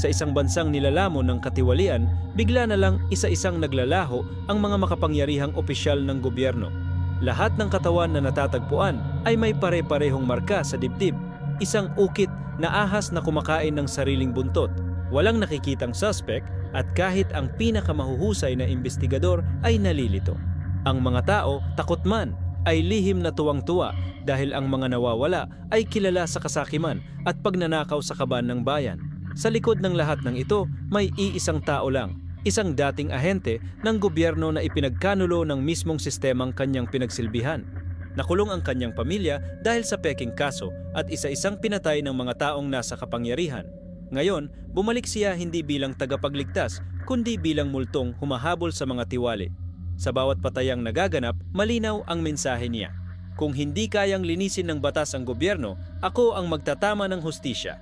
Sa isang bansang nilalamon ng katiwalian, bigla na lang isa-isang naglalaho ang mga makapangyarihang opisyal ng gobyerno. Lahat ng katawan na natatagpuan ay may pare-parehong marka sa dibdib, isang ukit na ahas na kumakain ng sariling buntot. Walang nakikitang suspect at kahit ang pinakamahuhusay na investigador ay nalilito. Ang mga tao, takot man, ay lihim na tuwang-tuwa dahil ang mga nawawala ay kilala sa kasakiman at pagnanakaw sa kaban ng bayan. Sa likod ng lahat ng ito, may iisang tao lang, isang dating ahente ng gobyerno na ipinagkanulo ng mismong sistemang kanyang pinagsilbihan. Nakulong ang kanyang pamilya dahil sa peking kaso at isa-isang pinatay ng mga taong nasa kapangyarihan. Ngayon, bumalik siya hindi bilang tagapagligtas, kundi bilang multong humahabol sa mga tiwali. Sa bawat patayang nagaganap, malinaw ang mensahe niya. Kung hindi kayang linisin ng batas ang gobyerno, ako ang magtatama ng hustisya.